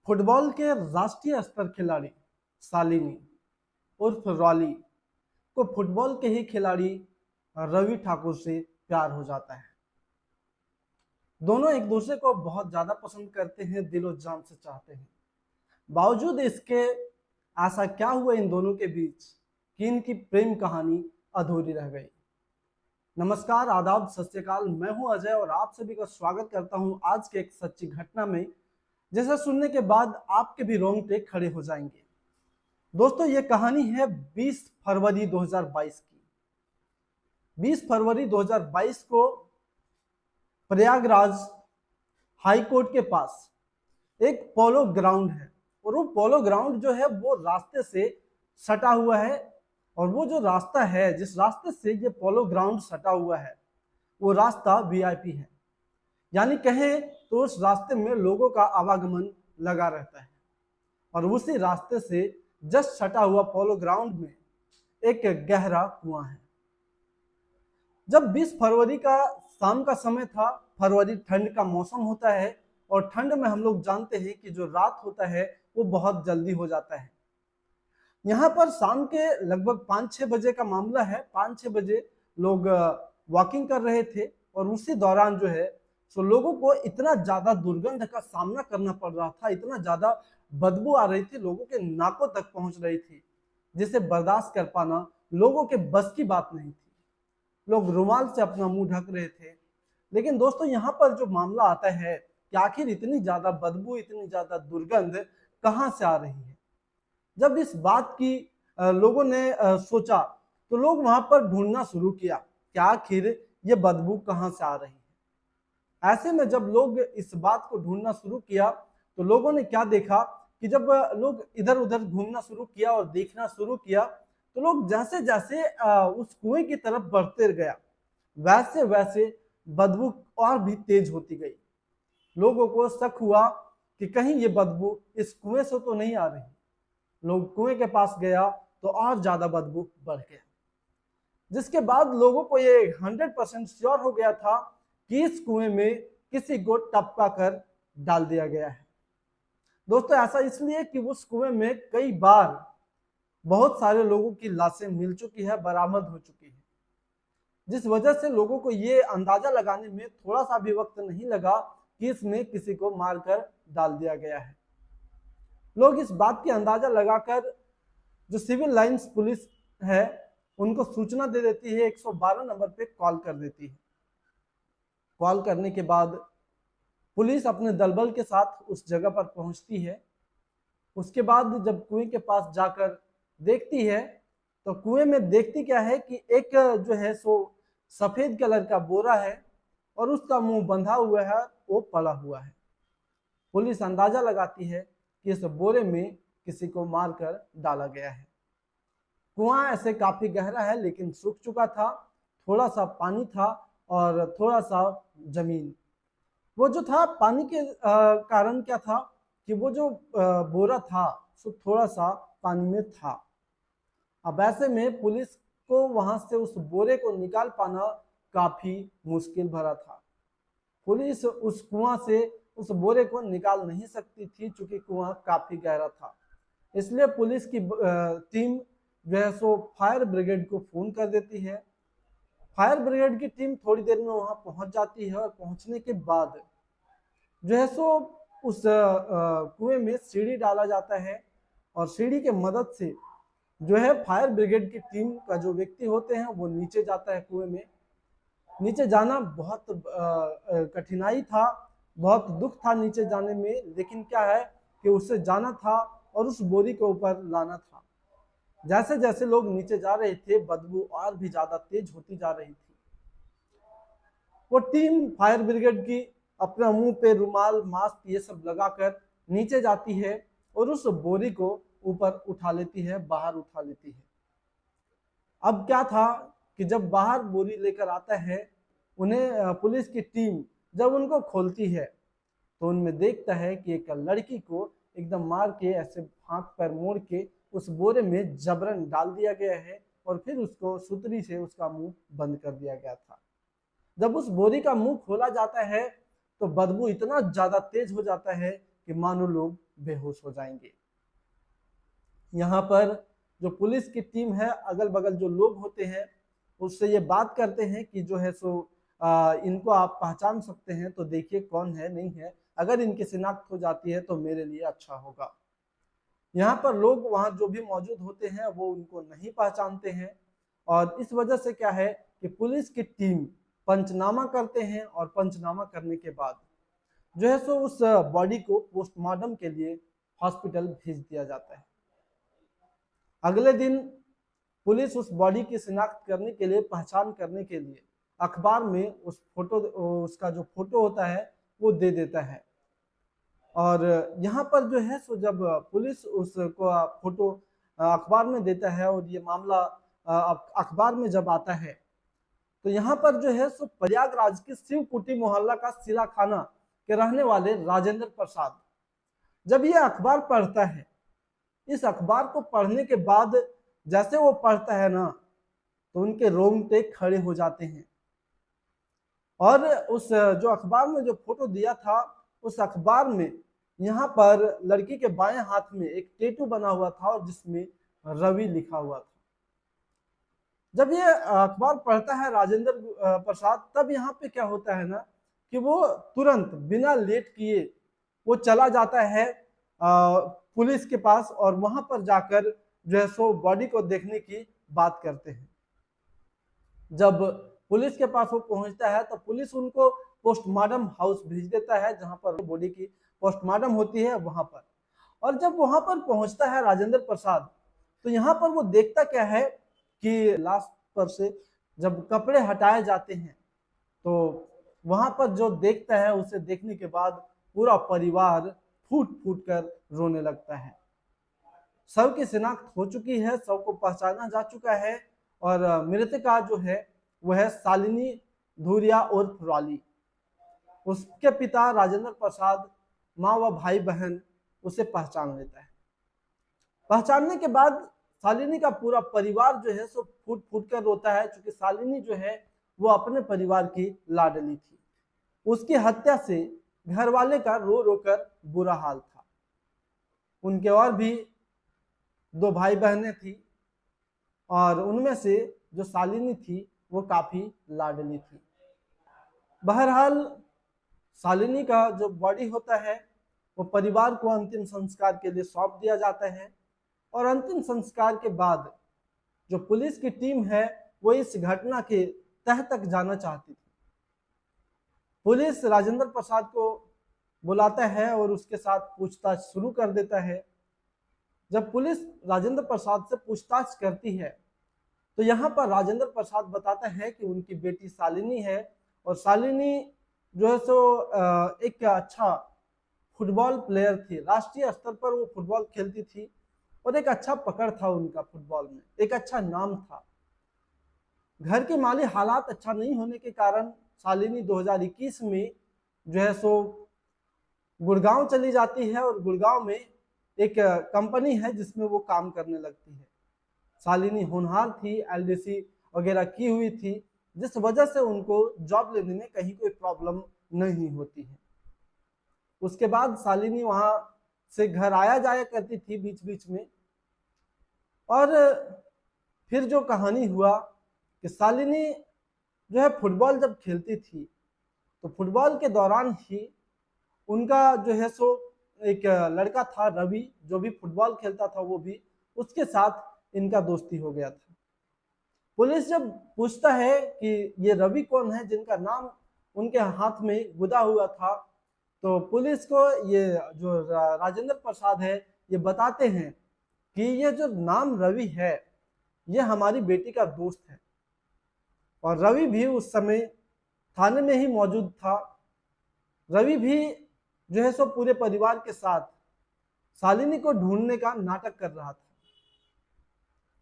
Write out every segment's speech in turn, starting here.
Football के राष्ट्रीय स्तर खिलाड़ी शालिनी उर्फ रॉली को फुटबॉल के ही खिलाड़ी रवि ठाकुर से प्यार हो जाता है। दोनों एक दूसरे को बहुत ज्यादा पसंद करते हैं, दिलो जान से चाहते हैं। बावजूद इसके ऐसा क्या हुआ इन दोनों के बीच कि इनकी प्रेम कहानी अधूरी रह गई। नमस्कार, आदाब, सत श्री अकाल। मैं हूं अजय और आप सभी का स्वागत करता हूं आज के एक सच्ची घटना में, जिसे सुनने के बाद आपके भी रोंगटे खड़े हो जाएंगे। दोस्तों, ये कहानी है 20 फरवरी 2022 की। 20 फरवरी 2022 को प्रयागराज हाई कोर्ट के पास एक पोलो ग्राउंड है और वो पोलो ग्राउंड जो है वो रास्ते से सटा हुआ है। और वो जो रास्ता है, जिस रास्ते से ये पोलो ग्राउंड सटा हुआ है, वो रास्ता वीआईपी है। यानी कहें तो उस रास्ते में लोगों का आवागमन लगा रहता है। और उसी रास्ते से जस्ट सटा हुआ पोलो ग्राउंड में एक गहरा कुआं है। जब 20 फरवरी का शाम का समय था, फरवरी ठंड का मौसम होता है और ठंड में हम लोग जानते हैं कि जो रात होता है वो बहुत जल्दी हो जाता है। यहाँ पर शाम के लगभग 5-6 बजे का मामला है। 5-6 बजे लोग वॉकिंग कर रहे थे और उसी दौरान जो है सो लोगों को इतना ज्यादा दुर्गंध का सामना करना पड़ रहा था, इतना ज्यादा बदबू आ रही थी, लोगों के नाकों तक पहुंच रही थी, जिसे बर्दाश्त कर पाना लोगों के बस की बात नहीं थी। लोग रुमाल से अपना मुंह ढक रहे थे। लेकिन दोस्तों, यहाँ पर जो मामला आता है कि आखिर इतनी ज्यादा बदबू, इतनी ज्यादा दुर्गंध कहाँ से आ रही है। जब इस बात की लोगों ने सोचा तो लोग वहां पर ढूंढना शुरू किया कि आखिर ये बदबू कहाँ से आ रही है। ऐसे में जब लोग इस बात को ढूंढना शुरू किया तो लोगों ने क्या देखा कि जब लोग इधर उधर घूमना शुरू किया और देखना शुरू किया तो लोग जैसे जैसे उस कुएं की तरफ बढ़ते गया, वैसे वैसे बदबू और भी तेज होती गई। लोगों को शक हुआ कि कहीं ये बदबू इस कुएं से तो नहीं आ रही। लोग कुएं के पास गया तो और ज्यादा बदबू बढ़ गया, जिसके बाद लोगों को ये 100% श्योर हो गया था कि इस कुएं में किसी को टपका कर डाल दिया गया है। दोस्तों, ऐसा इसलिए कि उस कुएं में कई बार बहुत सारे लोगों की लाशें मिल चुकी है, बरामद हो चुकी है, जिस वजह से लोगों को ये अंदाजा लगाने में थोड़ा सा भी वक्त नहीं लगा कि इसमें किसी को मारकर डाल दिया गया है। लोग इस बात की अंदाजा लगाकर जो सिविल लाइंस पुलिस है उनको सूचना दे देती है, 112 नंबर पे कॉल कर देती है। कॉल करने के बाद पुलिस अपने दलबल के साथ उस जगह पर पहुंचती है। उसके बाद जब कुएं के पास जाकर देखती है तो कुएं में देखती क्या है कि एक जो है सो सफेद कलर का बोरा है और उसका मुंह बंधा हुआ है, वो पड़ा हुआ है। पुलिस अंदाजा लगाती है कि इस बोरे में किसी को मारकर डाला गया है। कुआं ऐसे काफी गहरा है लेकिन सूख चुका था, थोड़ा सा पानी था और थोड़ा सा जमीन। वो जो था पानी के कारण क्या था कि वो जो बोरा था सो थोड़ा सा पानी में था। अब ऐसे में पुलिस को वहां से उस बोरे को निकाल पाना काफी मुश्किल भरा था। पुलिस उस कुआं से उस बोरे को निकाल नहीं सकती थी क्योंकि कुआं काफी गहरा था। इसलिए पुलिस की टीम जो है सो फायर ब्रिगेड को फोन कर देती है। फायर ब्रिगेड की टीम थोड़ी देर में वहां पहुंच जाती है और पहुंचने के बाद जो है सो उस कुएं में सीढ़ी डाला जाता है और सीढ़ी के मदद से जो है फायर ब्रिगेड की टीम का जो व्यक्ति होते हैं वो नीचे जाता है कुएं में। नीचे जाना बहुत कठिनाई था, बहुत दुख था नीचे जाने में, लेकिन क्या है कि उससे जाना था और उस बोरी के ऊपर लाना था। जैसे जैसे लोग नीचे जा रहे थे बदबू और भी ज्यादा तेज होती जा रही थी। वो टीम फायर ब्रिगेड की अपना मुंह पे रुमाल, मास्क ये सब लगाकर नीचे जाती है और उस बोरी को ऊपर उठा लेती है, बाहर उठा लेती है। अब क्या था कि जब बाहर बोरी लेकर आता है, उन्हें पुलिस की टीम जब उनको खोलती है तो उनमें देखता है कि एक लड़की को एकदम मार के ऐसे हाथ पैर मोड़ के उस बोरे में जबरन डाल दिया गया है और फिर उसको सुतरी से उसका मुंह बंद कर दिया गया था। जब उस बोरी का मुंह खोला जाता है तो बदबू इतना ज्यादा तेज हो जाता है कि मानो लोग बेहोश हो जाएंगे। यहाँ पर जो पुलिस की टीम है, अगल बगल जो लोग होते हैं उससे ये बात करते हैं कि जो है सो इनको आप पहचान सकते हैं तो देखिए कौन है नहीं है, अगर इनकी शिनाख्त हो जाती है तो मेरे लिए अच्छा होगा। यहाँ पर लोग वहाँ जो भी मौजूद होते हैं वो उनको नहीं पहचानते हैं, और इस वजह से क्या है कि पुलिस की टीम पंचनामा करते हैं, और पंचनामा करने के बाद जो है सो उस बॉडी को पोस्टमार्टम के लिए हॉस्पिटल भेज दिया जाता है। अगले दिन पुलिस उस बॉडी की शिनाख्त करने के लिए, पहचान करने के लिए अखबार में उसका जो फोटो होता है वो दे देता है। और यहाँ पर जो है सो जब पुलिस उसको फोटो अखबार में देता है और ये मामला अखबार में जब आता है, तो यहाँ पर जो है सो प्रयागराज के शिवकुटी मोहल्ला का सिलाखाना के रहने वाले राजेंद्र प्रसाद जब ये अखबार पढ़ता है, इस अखबार को पढ़ने के बाद जैसे वो पढ़ता है ना, तो उनके रोंगटे खड़े हो जाते हैं। और उस जो अखबार में जो फोटो दिया था, उस अखबार में यहाँ पर लड़की के बाएं हाथ में एक टैटू बना हुआ था और जिसमें रवि लिखा हुआ था। जब ये अखबार पढ़ता है राजेंद्र प्रसाद, तब यहाँ पे क्या होता है ना कि वो तुरंत बिना लेट किए वो चला जाता है पुलिस के पास, और वहां पर जाकर जो है सो बॉडी को देखने की बात करते हैं। जब पुलिस के पास वो पहुंचता है तो पुलिस उनको पोस्टमार्टम हाउस भेज देता है, जहां पर बॉडी की पोस्टमार्टम होती है वहां पर। और जब वहां पर पहुंचता है राजेंद्र प्रसाद, तो यहाँ पर वो देखता क्या है कि लाश पर से जब कपड़े हटाए जाते हैं, तो वहां पर जो देखता है, उसे देखने के बाद पूरा परिवार फूट फूट कर रोने लगता है। शव की शिनाख्त हो चुकी है, शव को पहचाना जा चुका है, और मृतका जो है वह है शालिनी धूरिया उर्फ रॉली। उसके पिता राजेंद्र प्रसाद, माँ व भाई बहन उसे पहचान लेता है। पहचानने के बाद शालिनी का पूरा परिवार जो है सो फूट फूट कर रोता है, क्योंकि शालिनी जो है वो अपने परिवार की लाडली थी। उसकी हत्या से घर वाले का रो रो कर बुरा हाल था। उनके और भी 2 भाई बहनें थी, और उनमें से जो शालिनी थी वो काफी लाडली थी। बहरहाल शालिनी का जो बॉडी होता है वो परिवार को अंतिम संस्कार के लिए सौंप दिया जाता है, और अंतिम संस्कार के बाद जो पुलिस की टीम है वो इस घटना के तह तक जाना चाहती थी। पुलिस राजेंद्र प्रसाद को बुलाता है और उसके साथ पूछताछ शुरू कर देता है। जब पुलिस राजेंद्र प्रसाद से पूछताछ करती है, तो यहाँ पर राजेंद्र प्रसाद बताता है कि उनकी बेटी शालिनी है, और शालिनी जो है सो एक अच्छा फुटबॉल प्लेयर थी। राष्ट्रीय स्तर पर वो फुटबॉल खेलती थी, और एक अच्छा पकड़ था उनका फुटबॉल में, एक अच्छा नाम था। घर के माली हालात अच्छा नहीं होने के कारण शालिनी 2021 में जो है सो गुड़गांव चली जाती है, और गुड़गांव में एक कंपनी है जिसमें वो काम करने लगती है। शालिनी होनहार थी, एलडीसी वगैरह की हुई थी, जिस वजह से उनको जॉब लेने में कहीं कोई प्रॉब्लम नहीं होती है। उसके बाद शालिनी वहां से घर आया जाया करती थी बीच बीच में। और फिर जो कहानी हुआ कि शालिनी जो है फुटबॉल जब खेलती थी, तो फुटबॉल के दौरान ही उनका जो है सो एक लड़का था रवि, जो भी फुटबॉल खेलता था, वो भी उसके साथ इनका दोस्ती हो गया था। पुलिस जब पूछता है कि ये रवि कौन है जिनका नाम उनके हाथ में गुदा हुआ था, तो पुलिस को ये जो राजेंद्र प्रसाद है ये बताते हैं कि ये जो नाम रवि है ये हमारी बेटी का दोस्त है। और रवि भी उस समय थाने में ही मौजूद था। रवि भी जो है सो पूरे परिवार के साथ शालिनी को ढूंढने का नाटक कर रहा था।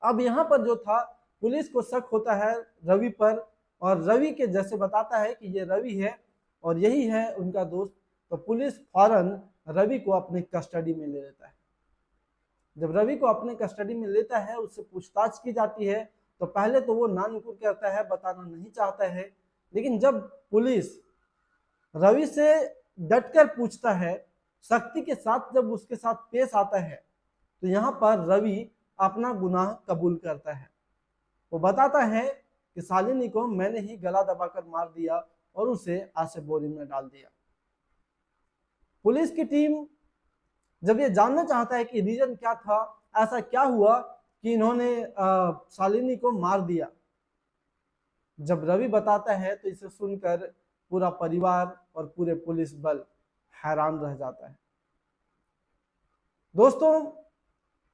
अब यहाँ पर जो था, पुलिस को शक होता है रवि पर, और रवि के जैसे बताता है कि ये रवि है और यही है उनका दोस्त, तो पुलिस फौरन रवि को अपने कस्टडी में ले लेता है। जब रवि को अपने कस्टडी में लेता है, उससे पूछताछ की जाती है, तो पहले तो वो नानुकुर करता है, बताना नहीं चाहता है। लेकिन जब पुलिस रवि से डटकर पूछता है, सख्ती के साथ जब उसके साथ पेश आता है तो यहाँ पर रवि अपना गुनाह कबूल करता है। वो बताता है कि शालिनी को मैंने ही गला दबाकर मार दिया और उसे आसे बोरी में डाल दिया। पुलिस की टीम जब ये जानना चाहता है कि रीजन क्या था, ऐसा क्या हुआ कि इन्होंने शालिनी को मार दिया, जब रवि बताता है तो इसे सुनकर पूरा परिवार और पूरे पुलिस बल हैरान रह जाता है। दोस्तों,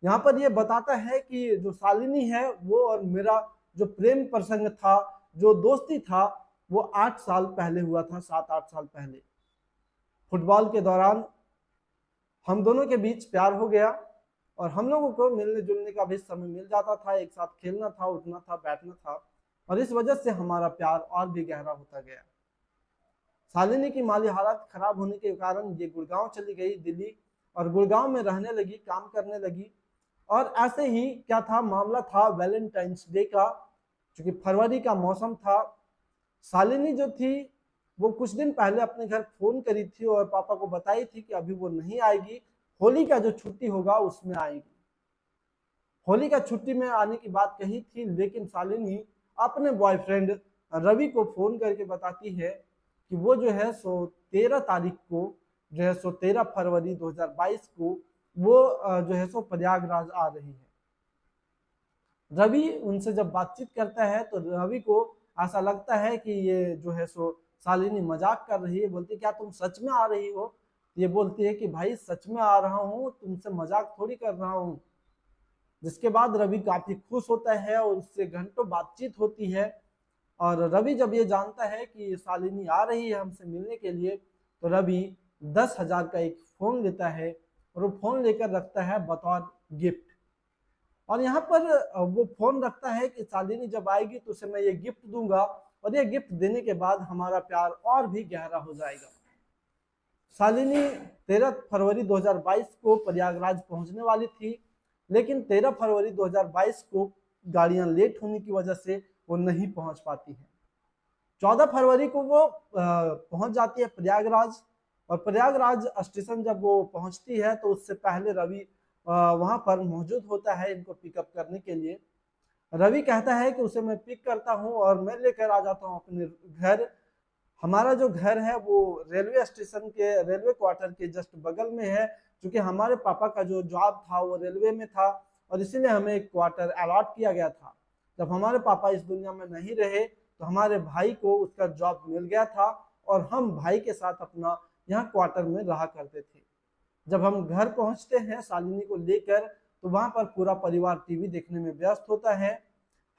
यहाँ पर यह बताता है कि जो शालिनी है वो और मेरा जो प्रेम प्रसंग था, जो दोस्ती था, वो 8 साल पहले हुआ था, 7-8 साल पहले। फुटबॉल के दौरान हम दोनों के बीच प्यार हो गया और हम लोगों को मिलने जुलने का भी समय मिल जाता था, एक साथ खेलना था, उठना था, बैठना था, और इस वजह से हमारा प्यार और भी गहरा होता गया। शालिनी की माली हालत खराब होने के कारण ये गुड़गांव चली गई, दिल्ली, और गुड़गांव में रहने लगी, काम करने लगी। और ऐसे ही क्या था, मामला था वैलेंटाइंस डे का, क्योंकि फरवरी का मौसम था। शालिनी जो थी वो कुछ दिन पहले अपने घर फोन करी थी और पापा को बताई थी कि अभी वो नहीं आएगी, होली का जो छुट्टी होगा उसमें आएगी। होली का छुट्टी में आने की बात कही थी, लेकिन शालिनी अपने बॉयफ्रेंड रवि को फोन करके बताती है कि वो जो है सो 13 तारीख को जो है सो 13 फरवरी 2022 को वो जो है सो प्रयागराज आ रही है। रवि उनसे जब बातचीत करता है तो रवि को ऐसा लगता है कि ये जो है सो शालिनी मजाक कर रही है। बोलती क्या तुम सच में आ रही हो? ये बोलती है कि भाई सच में आ रहा हूँ, तुमसे मजाक थोड़ी कर रहा हूँ। जिसके बाद रवि काफी खुश होता है और उससे घंटों बातचीत होती है। और रवि जब ये जानता है कि शालिनी आ रही है हमसे मिलने के लिए, तो रवि 10,000 का एक फोन लेता है और वो फोन लेकर रखता है बतौर गिफ्ट। और यहाँ पर वो फोन रखता है कि शालिनी जब आएगी तो उसे मैं ये गिफ्ट दूंगा और ये गिफ्ट देने के बाद हमारा प्यार और भी गहरा हो जाएगा। शालिनी 13 फरवरी 2022 को प्रयागराज पहुंचने वाली थी, लेकिन 13 फरवरी 2022 को गाड़ियां लेट होने की वजह से वो नहीं पहुंच पाती है। 14 फरवरी को वो पहुंच जाती है प्रयागराज, और प्रयागराज स्टेशन जब वो पहुंचती है तो उससे पहले रवि वहां पर मौजूद होता है इनको पिकअप करने के लिए। रवि कहता है कि उसे मैं पिक करता हूं और मैं लेकर आ जाता हूं अपने घर। हमारा जो घर है वो रेलवे स्टेशन के, रेलवे क्वार्टर के जस्ट बगल में है, क्योंकि हमारे पापा का जो जॉब था वो रेलवे में था और इसीलिए हमें एक क्वार्टर अलॉट किया गया था। जब हमारे पापा इस दुनिया में नहीं रहे तो हमारे भाई को उसका जॉब मिल गया था और हम भाई के साथ अपना यहाँ क्वार्टर में रहा करते थे। जब हम घर पहुंचते हैं शालिनी को लेकर तो वहां पर पूरा परिवार टीवी देखने में व्यस्त होता है।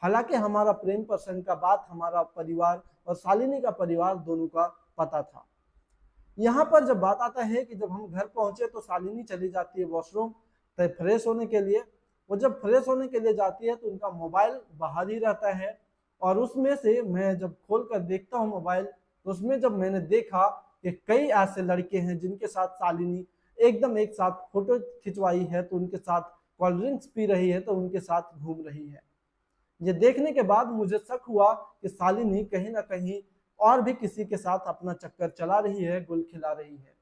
हालांकि हमारा प्रेम प्रसंग का बात हमारा परिवार और शालिनी का परिवार दोनों का पता था। यहाँ पर जब बात आता है कि जब हम घर पहुंचे तो शालिनी चली जाती है वॉशरूम फ्रेश होने के लिए। वो जब फ्रेश होने के लिए जाती है तो उनका मोबाइल बाहर ही रहता है और उसमें से मैं जब खोल कर देखता हूँ मोबाइल, तो उसमें जब मैंने देखा कि कई ऐसे लड़के हैं जिनके साथ शालिनी एकदम एक साथ फोटो खिंचवाई है, तो उनके साथ कोल्ड ड्रिंक्स पी रही है, तो उनके साथ घूम रही है। ये देखने के बाद मुझे शक हुआ कि शालिनी कहीं ना कहीं और भी किसी के साथ अपना चक्कर चला रही है, गुल खिला रही है।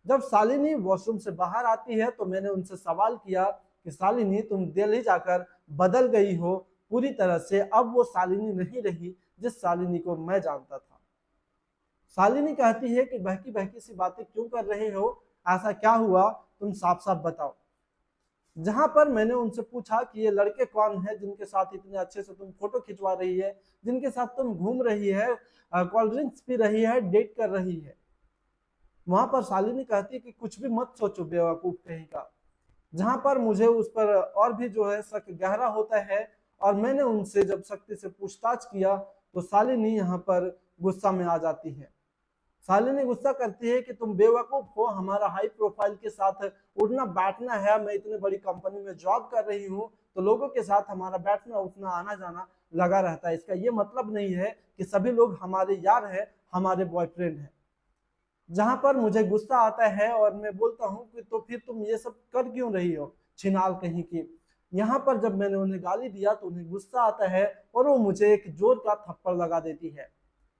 जब शालिनी वॉशरूम से बाहर आती है तो मैंने उनसे सवाल किया कि शालिनी तुम दिल्ली जाकर बदल गई हो पूरी तरह से, अब वो शालिनी नहीं रही जिस शालिनी को मैं जानता था। शालिनी कहती है कि बहकी बहकी सी बातें क्यों कर रहे हो, ऐसा क्या हुआ, तुम साफ साफ बताओ। जहां पर मैंने उनसे पूछा कि ये लड़के कौन है जिनके साथ इतने अच्छे से तुम फोटो खिंचवा रही है, जिनके साथ तुम घूम रही है, कोल्ड ड्रिंक्स पी रही है, डेट कर रही है। वहां पर शालिनी कहती है कि कुछ भी मत सोचो बेवकूफ कहीं का। जहां पर मुझे उस पर और भी जो है शक गहरा होता है और मैंने उनसे जब सख्ती से पूछताछ किया तो शालिनी यहाँ पर गुस्सा में आ जाती है। शालिनी गुस्सा करती है कि तुम बेवकूफ हो, हमारा हाई प्रोफाइल के साथ उठना बैठना है, मैं इतनी बड़ी कंपनी में जॉब कर रही हूँ तो लोगों के साथ हमारा बैठना उठना आना जाना लगा रहता है। इसका ये मतलब नहीं है कि सभी लोग हमारे यार हैं, हमारे बॉयफ्रेंड हैं। जहां पर मुझे गुस्सा आता है और मैं बोलता हूँ कि तो फिर तुम ये सब कर क्यों रही हो, छिनाल कहीं की। यहाँ पर जब मैंने उन्हें गाली दिया तो उन्हें गुस्सा आता है और वो मुझे एक जोर का थप्पड़ लगा देती है।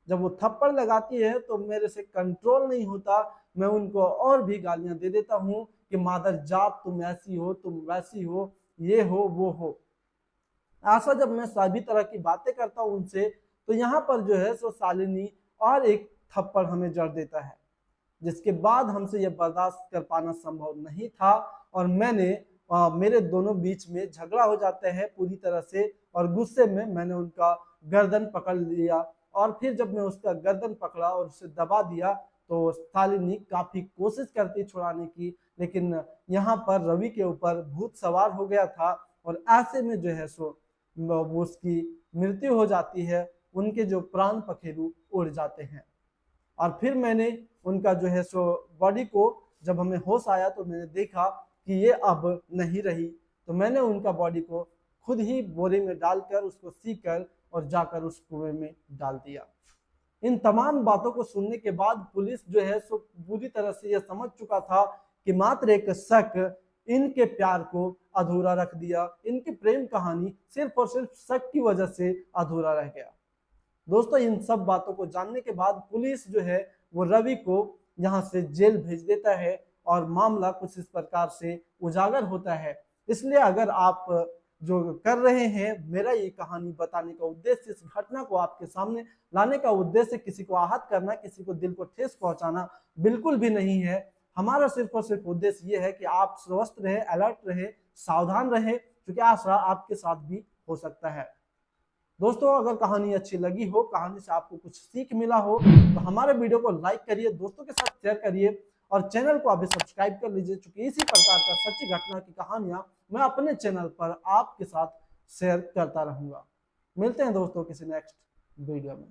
जब वो थप्पड़ लगाती है तो मेरे से कंट्रोल नहीं होता, मैं उनको और भी गालियां दे देता हूँ कि मादर जात तुम ऐसी हो, तुम वैसी हो, ये हो वो हो। ऐसा जब मैं सभी तरह की बातें करता हूँ उनसे, तो यहाँ पर जो है सो शालिनी और एक थप्पड़ हमें जड़ देता है, जिसके बाद हमसे यह बर्दाश्त कर पाना संभव नहीं था और मेरे दोनों बीच में झगड़ा हो जाते हैं पूरी तरह से। और गुस्से में मैंने उनका गर्दन पकड़ लिया और फिर जब मैं उसका गर्दन पकड़ा और उसे दबा दिया तो शालिनी काफी कोशिश करती छुड़ाने की, लेकिन यहाँ पर रवि के ऊपर भूत सवार हो गया था और ऐसे में जो है सो वो उसकी मृत्यु हो जाती है, उनके जो प्राण पखेरु उड़ जाते हैं। और फिर मैंने उनका जो है सो बॉडी को, जब हमें होश आया तो मैंने देखा कि ये अब नहीं रही, तो मैंने उनका बॉडी को खुद ही बोरे में डालकर उसको सी कर और जाकर उस कुएं में डाल दिया। इन तमाम बातों को सुनने के बाद पुलिस जो है सो पूरी तरह से यह समझ चुका था कि मात्र एक शक इनके प्यार को अधूरा रख दिया, इनकी प्रेम कहानी सिर्फ और सिर्फ शक की वजह से अधूरा रह गया। दोस्तों इन सब बातों को जानने के बाद पुलिस जो है वो रवि को यहाँ से जेल भेज देता है और मामला कुछ इस प्रकार से उजागर होता है। इसलिए अगर आप जो कर रहे हैं, मेरा ये कहानी बताने का उद्देश्य, इस घटना को आपके सामने लाने का उद्देश्य किसी को आहत करना, किसी को दिल को ठेस पहुंचाना बिल्कुल भी नहीं है। हमारा सिर्फ और सिर्फ उद्देश्य ये है कि आप स्वस्थ रहे, अलर्ट रहे, सावधान रहे, क्योंकि आशा आपके साथ भी हो सकता है। दोस्तों अगर कहानी अच्छी लगी हो, कहानी से आपको कुछ सीख मिला हो, तो हमारे वीडियो को लाइक करिए, दोस्तों के साथ शेयर करिए और चैनल को अभी सब्सक्राइब कर लीजिए, क्योंकि इसी प्रकार का सच्ची घटना की कहानियां मैं अपने चैनल पर आपके साथ शेयर करता रहूंगा। मिलते हैं दोस्तों किसी नेक्स्ट वीडियो में।